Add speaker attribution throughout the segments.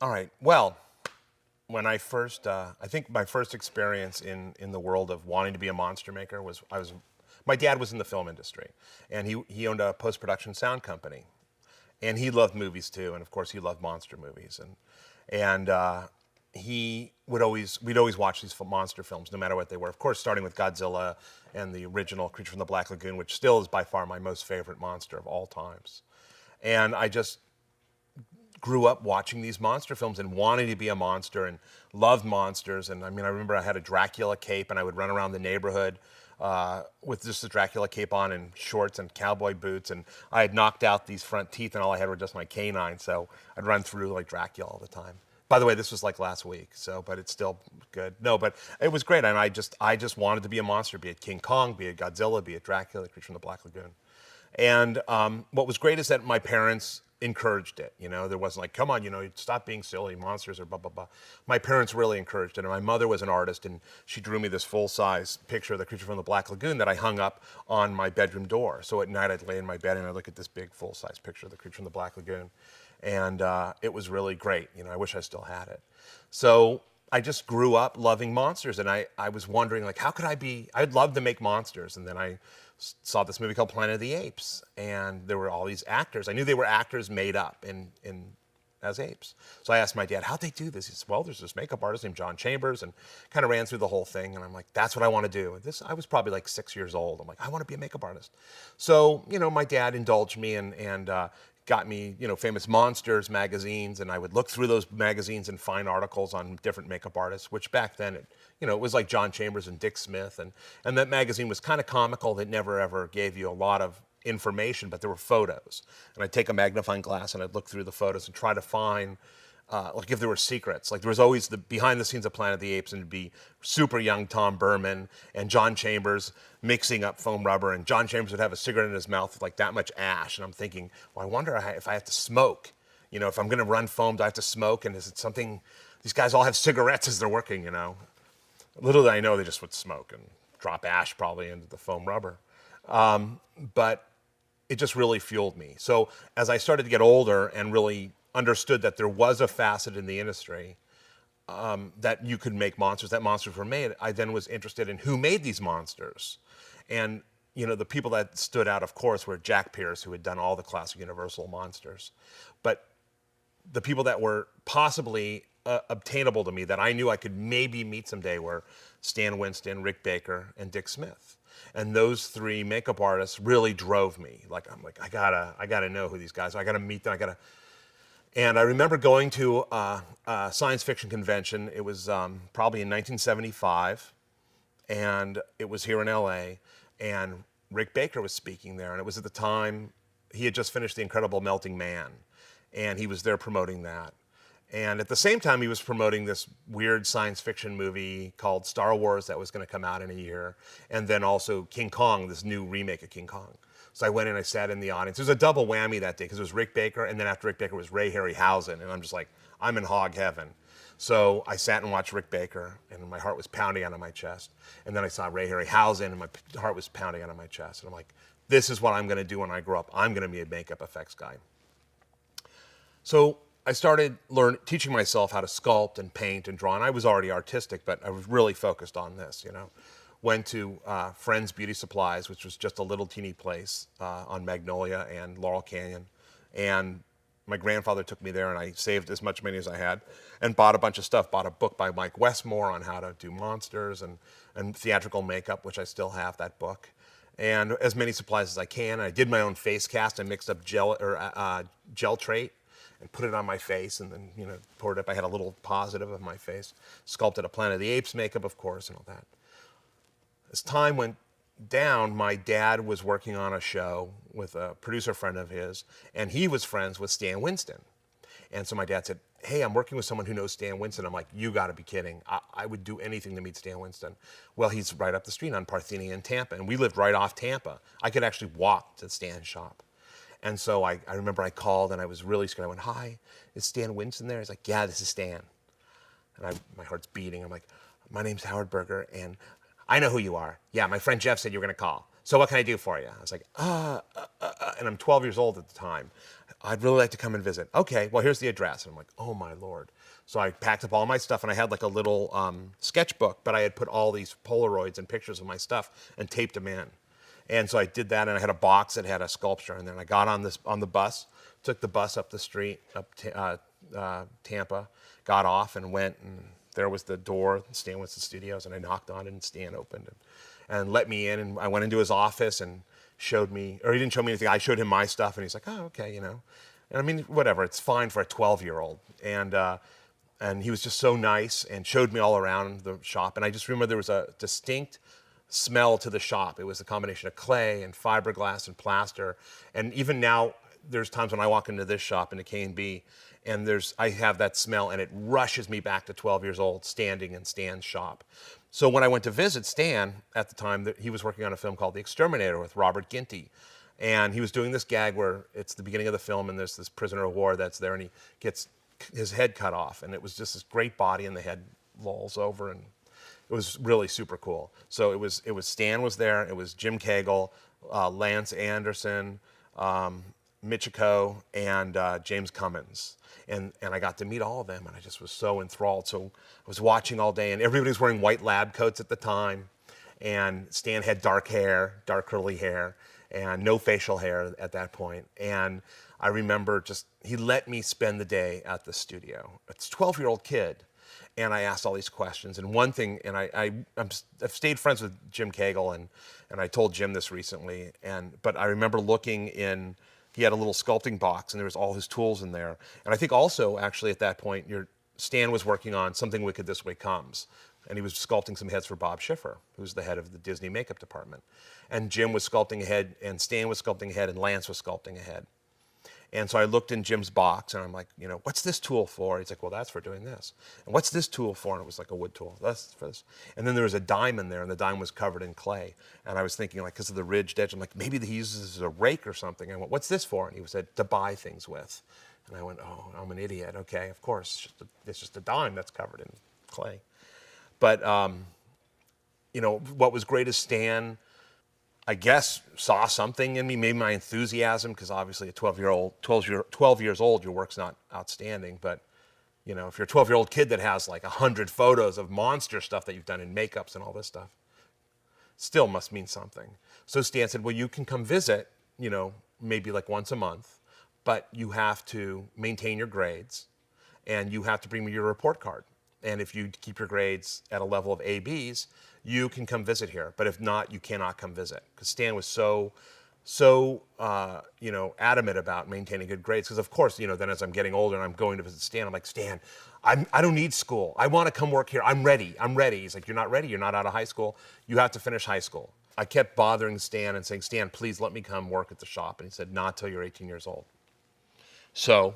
Speaker 1: All right. Well, when I think my first experience in the world of wanting to be a monster maker my dad was in the film industry, and he owned a post production sound company, and he loved movies too, and of course he loved monster movies, and we'd always watch these monster films, no matter what they were. Of course, starting with Godzilla and the original Creature from the Black Lagoon, which still is by far my most favorite monster of all times. And I just grew up watching these monster films and wanting to be a monster and loved monsters. And I mean, I remember I had a Dracula cape and I would run around the neighborhood with just the Dracula cape on and shorts and cowboy boots. And I had knocked out these front teeth and all I had were just my canines. So I'd run through like Dracula all the time. By the way, this was like last week, so, but it's still good. No, but it was great. And I just wanted to be a monster, be it King Kong, be it Godzilla, be it Dracula, Creature from the Black Lagoon. And what was great is that my parents encouraged it. You know, there wasn't like, come on, you know, stop being silly, monsters or blah, blah, blah. My parents really encouraged it. And my mother was an artist, and she drew me this full-size picture of the Creature from the Black Lagoon that I hung up on my bedroom door. So at night I'd lay in my bed and I'd look at this big full-size picture of the Creature from the Black Lagoon. And it was really great. You know, I wish I still had it. So I just grew up loving monsters, and I was wondering, like, how could I'd love to make monsters. And then I saw this movie called Planet of the Apes, and there were all these actors. I knew they were actors made up as apes. So I asked my dad, how'd they do this? He said, well, there's this makeup artist named John Chambers, and kind of ran through the whole thing. And I'm like, that's what I want to do. I was probably like 6 years old. I'm like, I want to be a makeup artist. So, you know, my dad indulged me and got me, you know, Famous Monsters magazines, and I would look through those magazines and find articles on different makeup artists, which back then, it was like John Chambers and Dick Smith, and that magazine was kind of comical. It never ever gave you a lot of information, but there were photos. And I'd take a magnifying glass and I'd look through the photos and try to find like if there were secrets. Like there was always the behind the scenes of Planet of the Apes, and it'd be super young Tom Berman and John Chambers mixing up foam rubber, and John Chambers would have a cigarette in his mouth with like that much ash. And I'm thinking, well, I wonder if I have to smoke. You know, if I'm going to run foam, do I have to smoke? And is it something, these guys all have cigarettes as they're working, you know? Little did I know they just would smoke and drop ash probably into the foam rubber. But it just really fueled me. So as I started to get older and really understood that there was a facet in the industry that you could make monsters, that monsters were made, I then was interested in who made these monsters. And, you know, the people that stood out, of course, were Jack Pierce, who had done all the classic Universal monsters. But the people that were possibly obtainable to me that I knew I could maybe meet someday were Stan Winston, Rick Baker, and Dick Smith. And those three makeup artists really drove me. Like, I'm like, I gotta know who these guys are. I gotta meet them. And I remember going to a science fiction convention. It was probably in 1975, and it was here in LA. And Rick Baker was speaking there, and it was at the time he had just finished The Incredible Melting Man, and he was there promoting that. And at the same time, he was promoting this weird science fiction movie called Star Wars that was going to come out in a year, and then also King Kong, this new remake of King Kong. So I went in, I sat in the audience. It was a double whammy that day because it was Rick Baker, and then after Rick Baker was Ray Harryhausen, and I'm just like, I'm in hog heaven. So I sat and watched Rick Baker, and my heart was pounding out of my chest. And then I saw Ray Harryhausen, and my heart was pounding out of my chest. And I'm like, this is what I'm going to do when I grow up. I'm going to be a makeup effects guy. So I started teaching myself how to sculpt and paint and draw, and I was already artistic, but I was really focused on this, you know. Went to Friends Beauty Supplies, which was just a little teeny place on Magnolia and Laurel Canyon, and my grandfather took me there, and I saved as much money as I had and bought a bunch of stuff. Bought a book by Mike Westmore on how to do monsters and theatrical makeup, which I still have that book, and as many supplies as I can. I did my own face cast. I mixed up gel trait and put it on my face, and then, you know, poured it up. I had a little positive of my face. Sculpted a Planet of the Apes makeup, of course, and all that. As time went down, my dad was working on a show with a producer friend of his, and he was friends with Stan Winston. And so my dad said, hey, I'm working with someone who knows Stan Winston. I'm like, you gotta be kidding. I would do anything to meet Stan Winston. Well, he's right up the street on Parthenia in Tampa, and we lived right off Tampa. I could actually walk to Stan's shop. And so I remember I called, and I was really scared. I went, hi, is Stan Winston there? He's like, yeah, this is Stan. And my heart's beating. I'm like, my name's Howard Berger, and I know who you are. Yeah, my friend Jeff said you were going to call. So what can I do for you? I was like, and I'm 12 years old at the time. I'd really like to come and visit. Okay, well, here's the address. And I'm like, oh my Lord. So I packed up all my stuff, and I had like a little sketchbook, but I had put all these Polaroids and pictures of my stuff and taped them in. And so I did that, and I had a box that had a sculpture. And then I got on the bus, took the bus up the street, up Tampa, got off and went, and there was the door, Stan Winston Studios, and I knocked on it, and Stan opened and let me in. And I went into his office and showed me, or he didn't show me anything. I showed him my stuff, and he's like, oh, okay, you know. And I mean, whatever, it's fine for a 12-year-old. And he was just so nice and showed me all around the shop. And I just remember there was a distinct smell to the shop. It was a combination of clay and fiberglass and plaster. And even now, there's times when I walk into this shop, into KNB, and I have that smell, and it rushes me back to 12 years old, standing in Stan's shop. So when I went to visit Stan at the time, he was working on a film called The Exterminator with Robert Ginty. And he was doing this gag where it's the beginning of the film, and there's this prisoner of war that's there, and he gets his head cut off. And it was just this great body, and the head lolls over, and it was really super cool. So it was Stan was there, it was Jim Cagle, Lance Anderson, Michiko, and James Cummins. And I got to meet all of them, and I just was so enthralled. So I was watching all day, and everybody was wearing white lab coats at the time. And Stan had dark hair, dark curly hair, and no facial hair at that point. And I remember he let me spend the day at the studio. It's a 12-year-old kid. And I asked all these questions. And one thing, and I've stayed friends with Jim Cagle, and I told Jim this recently. But I remember looking in. He had a little sculpting box, and there was all his tools in there. And I think also, actually, at that point, Stan was working on Something Wicked This Way Comes. And he was sculpting some heads for Bob Schiffer, who's the head of the Disney makeup department. And Jim was sculpting a head, and Stan was sculpting a head, and Lance was sculpting a head. And so I looked in Jim's box, and I'm like, you know, what's this tool for? He's like, well, that's for doing this. And what's this tool for? And it was like a wood tool. That's for this. And then there was a dime in there, and the dime was covered in clay. And I was thinking, like, because of the ridged edge, I'm like, maybe he uses this as a rake or something. And I went, what's this for? And he said, to buy things with. And I went, oh, I'm an idiot. Okay, of course. It's just a dime that's covered in clay. But, you know, what was great is Stan, I guess, saw something in me, maybe my enthusiasm, because obviously at 12 years old, your work's not outstanding. But, you know, if you're a 12-year-old kid that has like 100 photos of monster stuff that you've done in makeups and all this stuff, still must mean something. So Stan said, well, you can come visit, you know, maybe like once a month, but you have to maintain your grades, and you have to bring me your report card. And if you keep your grades at a level of ABs, you can come visit here. But if not, you cannot come visit. Because Stan was so you know, adamant about maintaining good grades. Because of course, you know, then as I'm getting older and I'm going to visit Stan, I'm like, Stan, I don't need school. I want to come work here. I'm ready. He's like, you're not ready. You're not out of high school. You have to finish high school. I kept bothering Stan and saying, Stan, please let me come work at the shop. And he said, not till you're 18 years old. So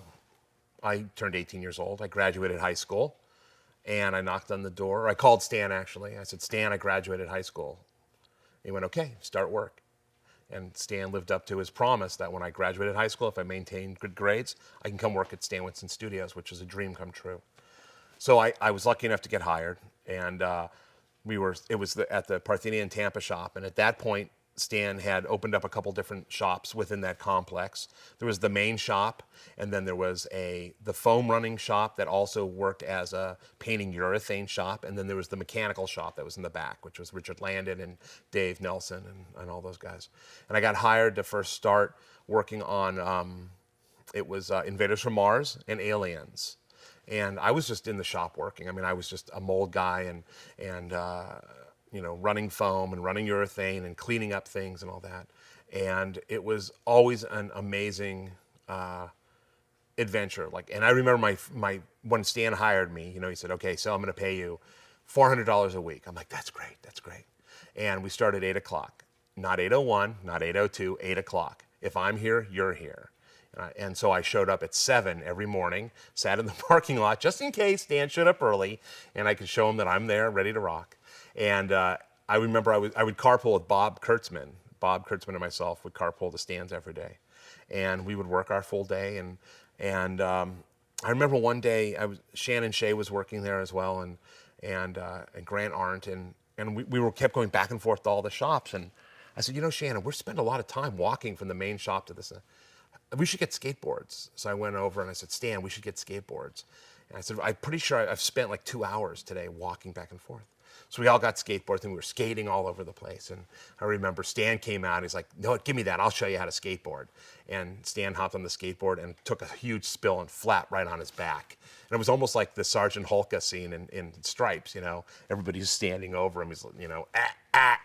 Speaker 1: I turned 18 years old. I graduated high school. And I knocked on the door. I called Stan, actually. I said, Stan, I graduated high school. He went, okay, start work. And Stan lived up to his promise that when I graduated high school, if I maintained good grades, I can come work at Stan Winston Studios, which is a dream come true. So I was lucky enough to get hired. And it was at the Parthenia in Tampa shop. And at that point, Stan had opened up a couple different shops within that complex. There was the main shop, and then there was the foam running shop that also worked as a painting urethane shop, and then there was the mechanical shop that was in the back, which was Richard Landon and Dave Nelson and all those guys. And I got hired to first start working on, it was Invaders from Mars and Aliens. And I was just in the shop working. I mean, I was just a mold guy and you know, running foam and running urethane and cleaning up things and all that. And it was always an amazing adventure. And I remember when Stan hired me, you know, he said, okay, so I'm going to pay you $400 a week. I'm like, that's great, that's great. And we started at 8 o'clock, not 8:01, not 8:02, 8 o'clock. If I'm here, you're here. And so I showed up at 7 every morning, sat in the parking lot just in case Stan showed up early, and I could show him that I'm there, ready to rock. And I remember I would carpool with Bob Kurtzman. Bob Kurtzman and myself would carpool to Stan's every day. And we would work our full day. And I remember one day, Shannon Shea was working there as well, and Grant Arndt. And we kept going back and forth to all the shops. And I said, you know, Shannon, we're spending a lot of time walking from the main shop to this. we should get skateboards. So I went over and I said, Stan, we should get skateboards. And I said, I'm pretty sure I've spent like 2 hours today walking back and forth. So we all got skateboards and we were skating all over the place. And I remember Stan came out and he's like, no, give me that. I'll show you how to skateboard. And Stan hopped on the skateboard and took a huge spill and flat right on his back. And it was almost like the Sergeant Hulka scene in Stripes, you know. Everybody's standing over him. He's, you know, ah, ah.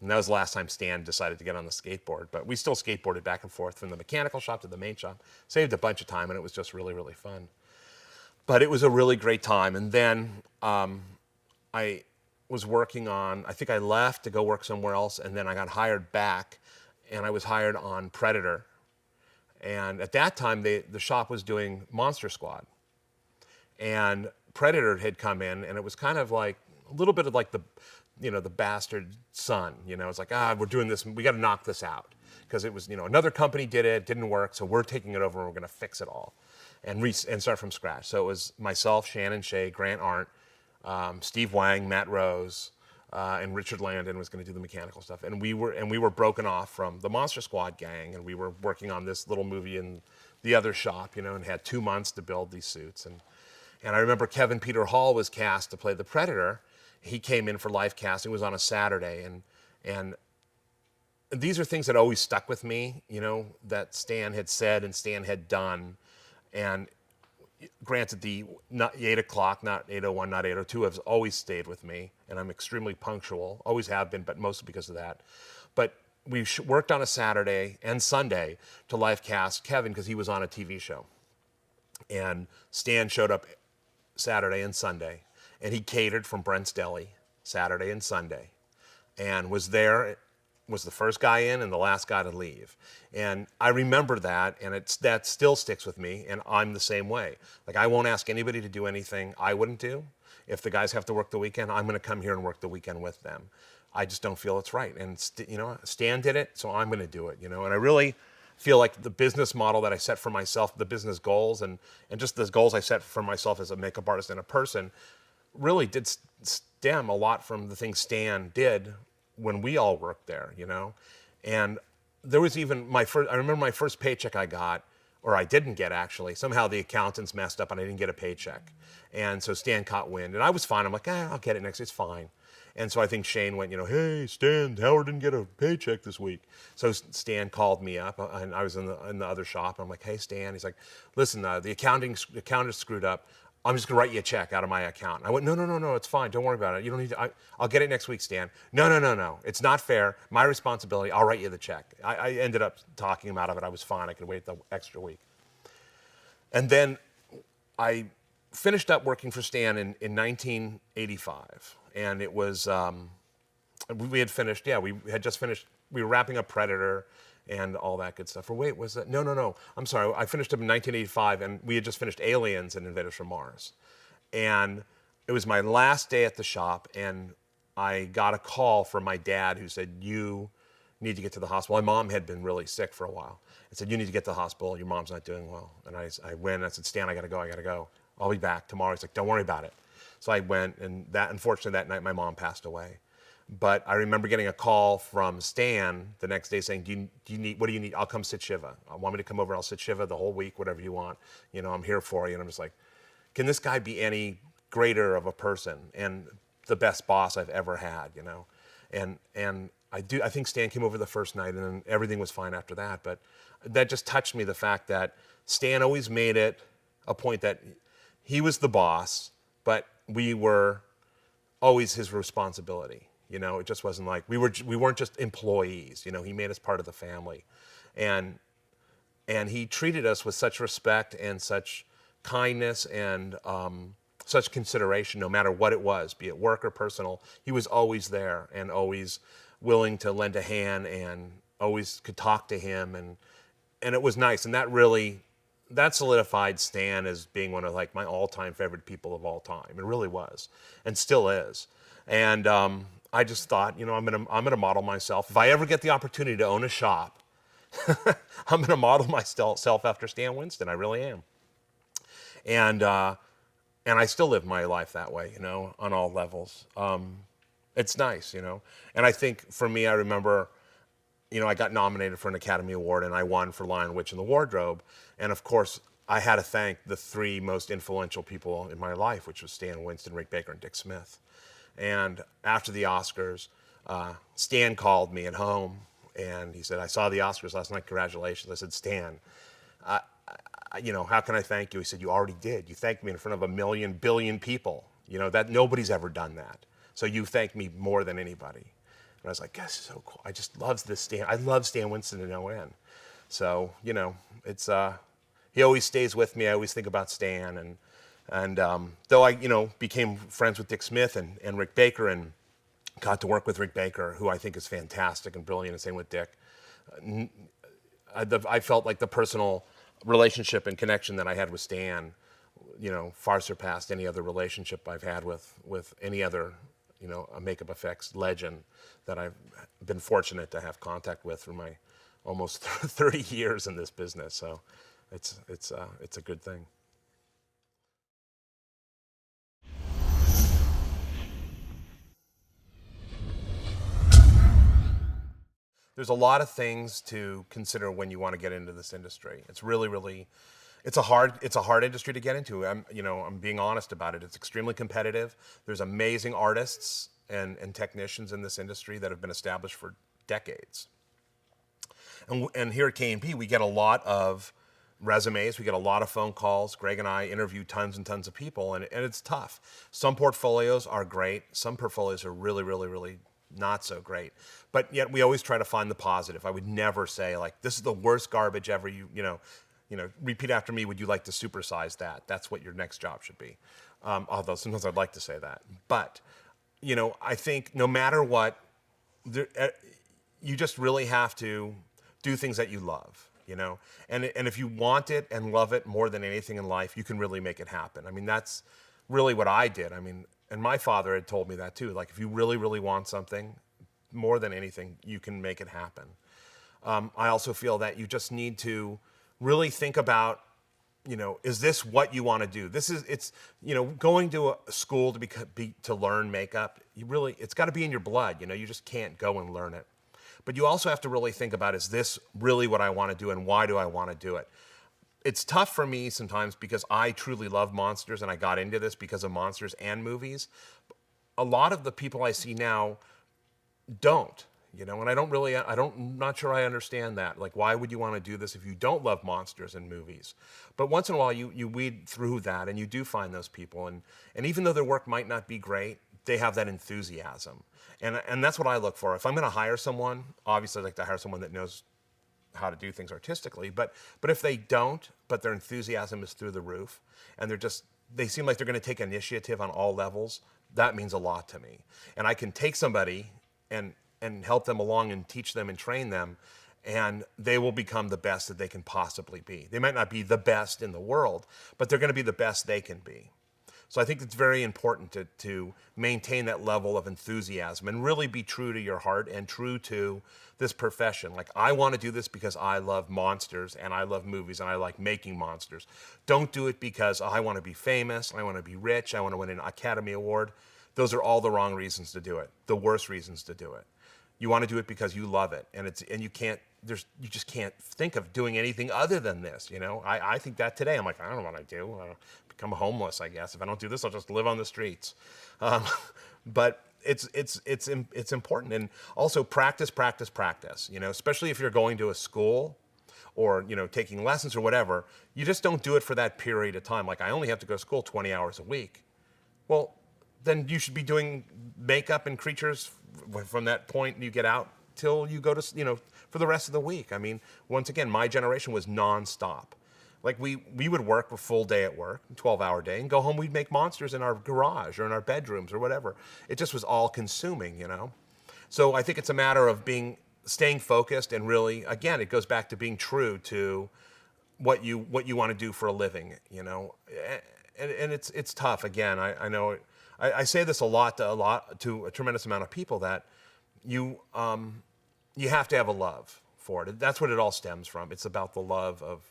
Speaker 1: And that was the last time Stan decided to get on the skateboard. But we still skateboarded back and forth from the mechanical shop to the main shop. Saved a bunch of time, and it was just really, really fun. But it was a really great time. And then I was working on, I think I left to go work somewhere else, and then I got hired back, and I was hired on Predator. And at that time, the shop was doing Monster Squad. And Predator had come in, and it was kind of like a little bit of like the, you know, the bastard son. You know, it's like, we're doing this, we got to knock this out. Because it was, you know, another company did it, didn't work, so we're taking it over and we're going to fix it all and start from scratch. So it was myself, Shannon Shea, Grant Arndt, Steve Wang, Matt Rose, and Richard Landon was going to do the mechanical stuff. And we were broken off from the Monster Squad gang, and we were working on this little movie in the other shop, you know, and had 2 months to build these suits. And I remember Kevin Peter Hall was cast to play the Predator. He came in for live casting. It was on a Saturday, and these are things that always stuck with me, you know, that Stan had said and Stan had done. And granted, the not 8 o'clock, not 8:01, not 8:02 has always stayed with me, and I'm extremely punctual, always have been, but mostly because of that. But we worked on a Saturday and Sunday to live cast Kevin because he was on a TV show. And Stan showed up Saturday and Sunday, and he catered from Brent's Deli Saturday and Sunday, and was there, was the first guy in and the last guy to leave. And I remember that, and that still sticks with me, and I'm the same way. Like, I won't ask anybody to do anything I wouldn't do. If the guys have to work the weekend, I'm going to come here and work the weekend with them. I just don't feel it's right. And, you know, Stan did it, so I'm going to do it, you know. And I really feel like the business model that I set for myself, the business goals, and just the goals I set for myself as a makeup artist and a person, really did stem a lot from the things Stan did when we all worked there, you know. And there was even I remember my first paycheck I got, or I didn't get actually. Somehow the accountants messed up and I didn't get a paycheck. And so Stan caught wind, and I was fine. I'm like, I'll get it next, it's fine. And so I think Shane went, you know, hey, Stan, Howard didn't get a paycheck this week. So Stan called me up, and I was in the other shop. I'm like, hey, Stan. He's like, listen, the accountant screwed up. I'm just going to write you a check out of my account. I went, no, it's fine. Don't worry about it. You don't need to. I'll get it next week, Stan. No. It's not fair. My responsibility. I'll write you the check. I ended up talking him out of it. I was fine. I could wait the extra week. And then I finished up working for Stan in 1985. And it was, we had finished, we had just finished, we were wrapping up Predator and all that good stuff. Or wait, was that? No. I'm sorry. I finished up in 1985, and we had just finished Aliens and Invaders from Mars. And it was my last day at the shop, and I got a call from my dad who said, you need to get to the hospital. My mom had been really sick for a while. And said, you need to get to the hospital. Your mom's not doing well. And I went, and I said, Stan, I got to go. I'll be back tomorrow. He's like, don't worry about it. So I went, and unfortunately, that night, my mom passed away. But I remember getting a call from Stan the next day saying, what do you need? I'll come sit Shiva. I want me to come over. I'll sit Shiva the whole week, whatever you want. You know, I'm here for you. And I'm just like, can this guy be any greater of a person and the best boss I've ever had, you know? And I think Stan came over the first night, and then everything was fine after that. But that just touched me, the fact that Stan always made it a point that he was the boss, but we were always his responsibility. You know, it just wasn't like we weren't just employees. You know, he made us part of the family, and he treated us with such respect and such kindness and such consideration, no matter what it was, be it work or personal. He was always there and always willing to lend a hand, and always could talk to him, and it was nice. And that solidified Stan as being one of like my all-time favorite people of all time. It really was, and still is. And I just thought, you know, I'm gonna model myself. If I ever get the opportunity to own a shop, I'm gonna model myself after Stan Winston. I really am. And I still live my life that way, you know, on all levels. It's nice, you know. And I think for me, I remember I got nominated for an Academy Award and I won for Lion, Witch, and the Wardrobe. And of course, I had to thank the three most influential people in my life, which was Stan Winston, Rick Baker, and Dick Smith. And after the Oscars, Stan called me at home and he said, I saw the Oscars last night, congratulations. I said, Stan, how can I thank you? He said, you already did. You thanked me in front of 1 billion people. That nobody's ever done that. So you thanked me more than anybody. And I was like, this is so cool. I just love this Stan. I love Stan Winston to no end. So, it's, he always stays with me. I always think about Stan. And though I, became friends with Dick Smith and Rick Baker and got to work with Rick Baker, who I think is fantastic and brilliant, and same with Dick, I felt like the personal relationship and connection that I had with Stan, far surpassed any other relationship I've had with any other, a makeup effects legend that I've been fortunate to have contact with through my almost 30 years in this business. So it's a good thing. There's a lot of things to consider when you want to get into this industry. It's really, it's a hard industry to get into. I'm being honest about it. It's extremely competitive. There's amazing artists and technicians in this industry that have been established for decades. And here at KNB, we get a lot of resumes. We get a lot of phone calls. Greg and I interview tons and tons of people, and it's tough. Some portfolios are great. Some portfolios are really not so great. But yet we always try to find the positive. I would never say, like, this is the worst garbage ever. Repeat after me, would you like to supersize that? That's what your next job should be. Although sometimes I'd like to say that. But, I think no matter what, you just really have to do things that you love, And if you want it and love it more than anything in life, you can really make it happen. I mean, that's really what I did. I mean, and my father had told me that too. Like, if you really want something, more than anything, you can make it happen. I also feel that you just need to really think about, is this what you want to do? It's going to a school to learn makeup. It's got to be in your blood. You just can't go and learn it. But you also have to really think about, is this really what I want to do, and why do I want to do it? It's tough for me sometimes because I truly love monsters and I got into this because of monsters and movies. A lot of the people I see now don't, and I'm not sure I understand that. Like, why would you want to do this if you don't love monsters and movies? But once in a while you weed through that and you do find those people. And even though their work might not be great, they have that enthusiasm. And that's what I look for. If I'm going to hire someone, obviously I'd like to hire someone that knows how to do things artistically, but if they don't, but their enthusiasm is through the roof, and they seem like they're going to take initiative on all levels, that means a lot to me. And I can take somebody and help them along and teach them and train them, and they will become the best that they can possibly be. They might not be the best in the world, but they're going to be the best they can be. So I think it's very important to maintain that level of enthusiasm and really be true to your heart and true to this profession. Like, I want to do this because I love monsters and I love movies and I like making monsters. Don't do it because I want to be famous, I want to be rich, I want to win an Academy Award. Those are all the wrong reasons to do it, the worst reasons to do it. You want to do it because you love it, and you just can't think of doing anything other than this. I think that today. I'm like, I don't know what I do. I'll become homeless, I guess. If I don't do this, I'll just live on the streets. But it's important, and also practice. Especially if you're going to a school or taking lessons or whatever. You just don't do it for that period of time. Like, I only have to go to school 20 hours a week. Well, then you should be doing makeup and creatures from that point you get out till you go to, for the rest of the week. I mean, once again, my generation was nonstop. Like, we would work a full day at work, 12-hour day, and go home, we'd make monsters in our garage or in our bedrooms or whatever. It just was all consuming, So I think it's a matter of staying focused and really, again, it goes back to being true to what you want to do for a living, And it's tough. Again, I know I say this a lot to a tremendous amount of people, that you have to have a love for it. That's what it all stems from. It's about the love of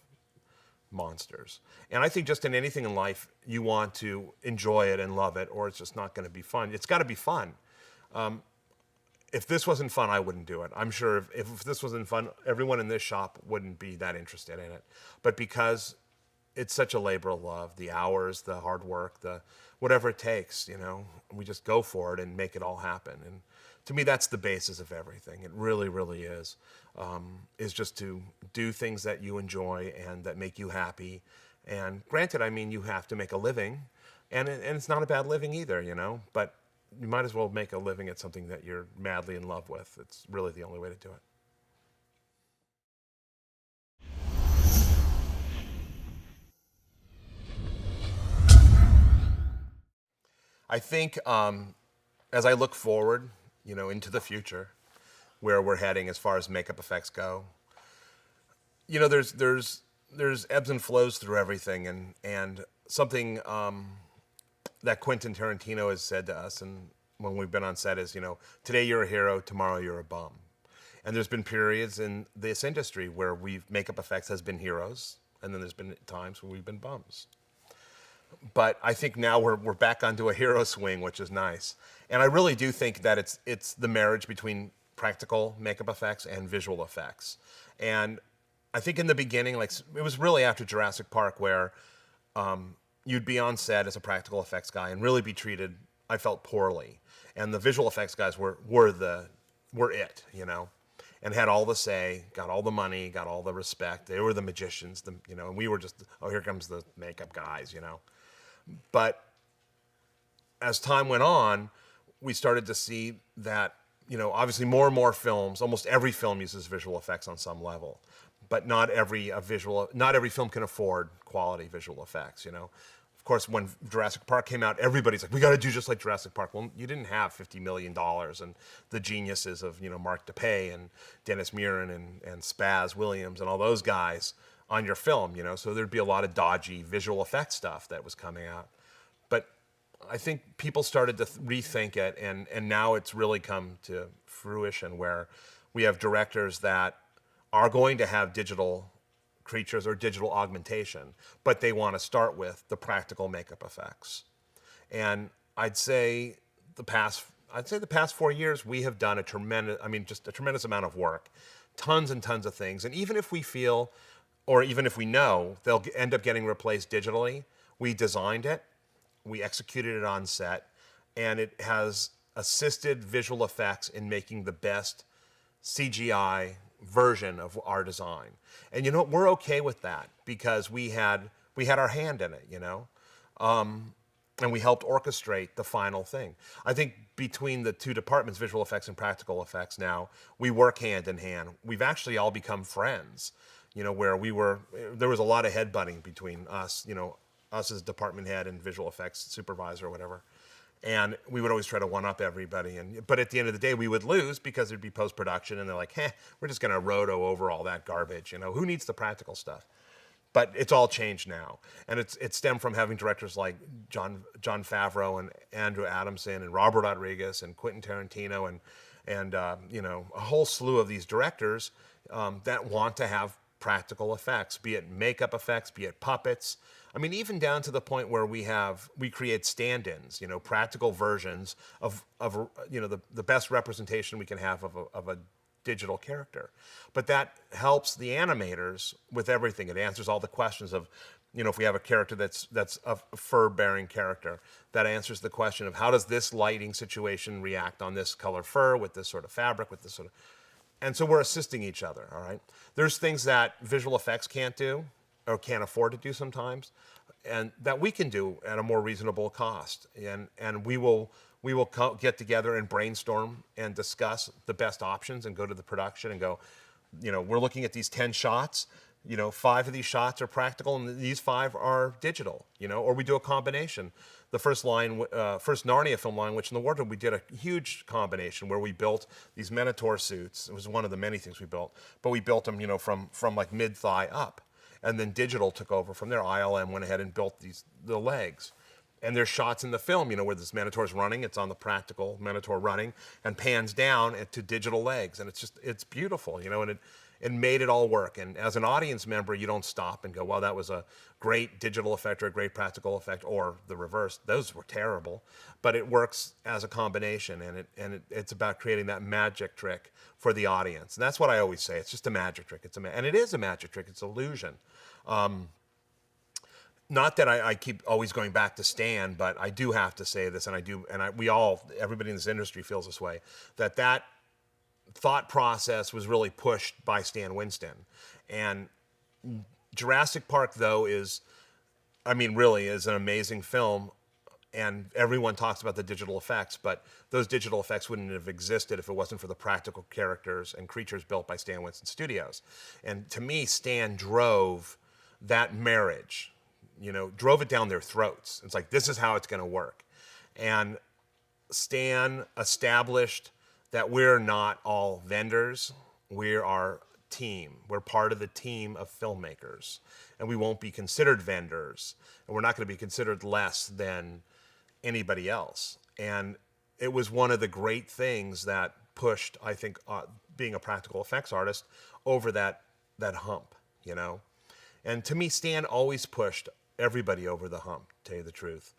Speaker 1: monsters. And I think just in anything in life, you want to enjoy it and love it, or it's just not going to be fun. It's got to be fun. if this wasn't fun, I wouldn't do it. I'm sure if this wasn't fun, everyone in this shop wouldn't be that interested in it. But because it's such a labor of love, the hours, the hard work, the whatever it takes, we just go for it and make it all happen. And to me, that's the basis of everything. It really, really is just to do things that you enjoy and that make you happy. And granted, I mean, you have to make a living, and it's not a bad living either, but you might as well make a living at something that you're madly in love with. It's really the only way to do it. I think as I look forward, into the future, where we're heading as far as makeup effects go, there's ebbs and flows through everything, and something that Quentin Tarantino has said to us, and when we've been on set, is today you're a hero, tomorrow you're a bum. And there's been periods in this industry where makeup effects has been heroes, and then there's been times when we've been bums. But I think now we're back onto a hero swing, which is nice. And I really do think that it's the marriage between practical makeup effects and visual effects. And I think in the beginning, like it was really after Jurassic Park, where you'd be on set as a practical effects guy and really be treated, I felt, poorly. And the visual effects guys were it, and had all the say, got all the money, got all the respect. They were the magicians, and we were just, oh, here comes the makeup guys, But as time went on, we started to see that, obviously more and more films, almost every film uses visual effects on some level, but not every film can afford quality visual effects, Of course, when Jurassic Park came out, everybody's like, we got to do just like Jurassic Park. Well, you didn't have $50 million and the geniuses of, Mark DePay and Dennis Muren and Spaz Williams and all those guys on your film, So there'd be a lot of dodgy visual effects stuff that was coming out. But I think people started to rethink it, and now it's really come to fruition where we have directors that are going to have digital creatures or digital augmentation, but they want to start with the practical makeup effects. And I'd say the past 4 years, we have done a tremendous amount of work, tons and tons of things. And even if we feel, or even if we know they'll end up getting replaced digitally, we designed it, we executed it on set, and it has assisted visual effects in making the best CGI version of our design. And we're okay with that because we had our hand in it, and we helped orchestrate the final thing. I think between the two departments, visual effects and practical effects, now we work hand in hand. We've actually all become friends, where there was a lot of headbutting between us, us as department head and visual effects supervisor or whatever. And we would always try to one-up everybody. But at the end of the day, we would lose because there'd be post-production, and they're like, we're just going to roto over all that garbage. Who needs the practical stuff? But it's all changed now. And it stemmed from having directors like Jon Favreau and Andrew Adamson and Robert Rodriguez and Quentin Tarantino and a whole slew of these directors that want to have practical effects, be it makeup effects, be it puppets. I mean, even down to the point where we create stand-ins, practical versions of the best representation we can have of a digital character. But that helps the animators with everything. It answers all the questions of, if we have a character that's a fur-bearing character, that answers the question of how does this lighting situation react on this color fur with this sort of fabric, with this sort of... And so we're assisting each other, all right? There's things that visual effects can't do or can't afford to do sometimes, and that we can do at a more reasonable cost. And we will get together and brainstorm and discuss the best options and go to the production and go, we're looking at these 10 shots, 5 of these shots are practical and these 5 are digital, or we do a combination. The first Narnia film, Lion, Witch, and the Wardrobe, we did a huge combination where we built these Minotaur suits. It was one of the many things we built, but we built them, from like mid-thigh up. And then digital took over from there. ILM went ahead and built the legs. And there's shots in the film, where this Minotaur's running, it's on the practical Minotaur running, and pans down to digital legs. And it's beautiful, and and made it all work. And as an audience member, you don't stop and go, well, that was a great digital effect or a great practical effect, or the reverse. Those were terrible. But it works as a combination, and it's about creating that magic trick for the audience. And that's what I always say. It's just a magic trick. And it is a magic trick. It's illusion. Not that I keep always going back to Stan, but I do have to say this, everybody in this industry feels this way, that thought process was really pushed by Stan Winston. And Jurassic Park, though, really is an amazing film, and everyone talks about the digital effects, but those digital effects wouldn't have existed if it wasn't for the practical characters and creatures built by Stan Winston Studios. And to me, Stan drove that marriage, drove it down their throats. It's like, this is how it's going to work. And Stan established that we're not all vendors. We're our team. We're part of the team of filmmakers. And we won't be considered vendors. And we're not going to be considered less than anybody else. And it was one of the great things that pushed, I think, being a practical effects artist over that hump, And to me, Stan always pushed everybody over the hump, to tell you the truth.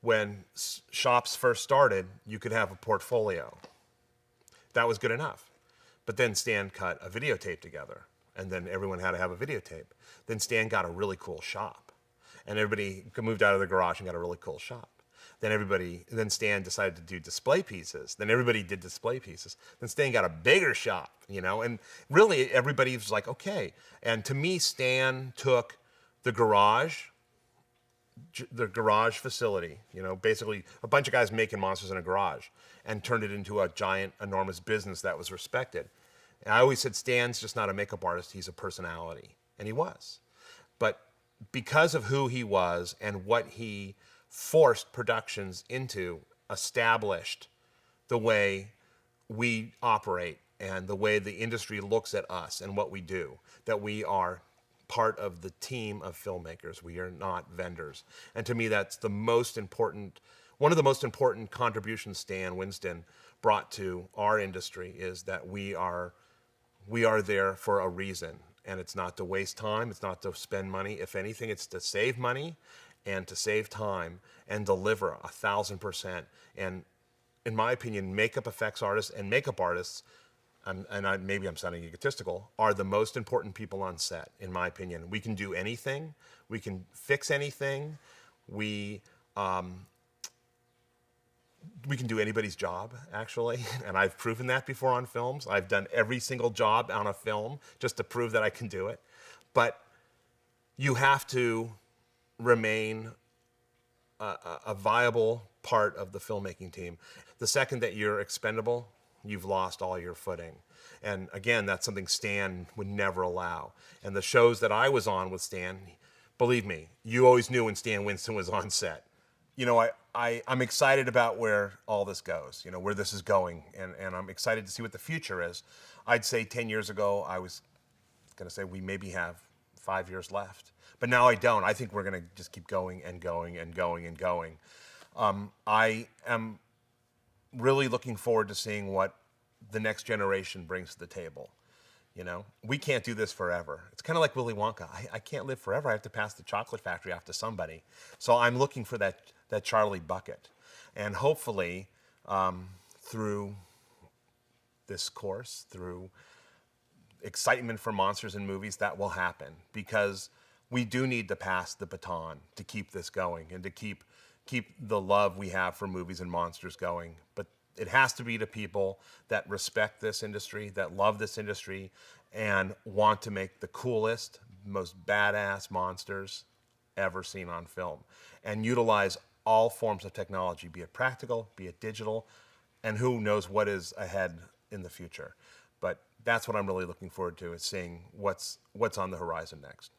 Speaker 1: When shops first started, you could have a portfolio. That was good enough. But then Stan cut a videotape together, and then everyone had to have a videotape. Then Stan got a really cool shop, and everybody moved out of the garage and got a really cool shop. Then Stan decided to do display pieces. Then everybody did display pieces. Then Stan got a bigger shop, and really everybody was like, okay. And to me, Stan took the garage facility, basically a bunch of guys making monsters in a garage, and turned it into a giant, enormous business that was respected. And I always said, Stan's just not a makeup artist, he's a personality. And he was. But because of who he was and what he forced productions into, established the way we operate and the way the industry looks at us and what we do, that we are part of the team of filmmakers. We are not vendors. And to me, that's one of the most important contributions Stan Winston brought to our industry, is that we are there for a reason. And it's not to waste time, it's not to spend money. If anything, it's to save money and to save time and deliver 1,000%. And in my opinion, makeup effects artists and makeup artists, maybe I'm sounding egotistical, are the most important people on set, in my opinion. We can do anything. We can fix anything. We can do anybody's job, actually. And I've proven that before on films. I've done every single job on a film just to prove that I can do it. But you have to remain a viable part of the filmmaking team. The second that you're expendable, you've lost all your footing. And again, that's something Stan would never allow. And the shows that I was on with Stan, believe me, you always knew when Stan Winston was on set. I'm excited about where all this goes, where this is going, and I'm excited to see what the future is. I'd say 10 years ago, I was going to say we maybe have 5 years left. But now I don't. I think we're going to just keep going and going and going and going. I am really looking forward to seeing what the next generation brings to the table. We can't do this forever. It's kind of like Willy Wonka. I can't live forever. I have to pass the chocolate factory off to somebody. So I'm looking for that Charlie bucket. And hopefully, through this course, through excitement for monsters in movies, that will happen. Because we do need to pass the baton to keep this going and to keep the love we have for movies and monsters going. But it has to be to people that respect this industry, that love this industry, and want to make the coolest, most badass monsters ever seen on film, and utilize all forms of technology, be it practical, be it digital, and who knows what is ahead in the future. But that's what I'm really looking forward to, is seeing what's on the horizon next.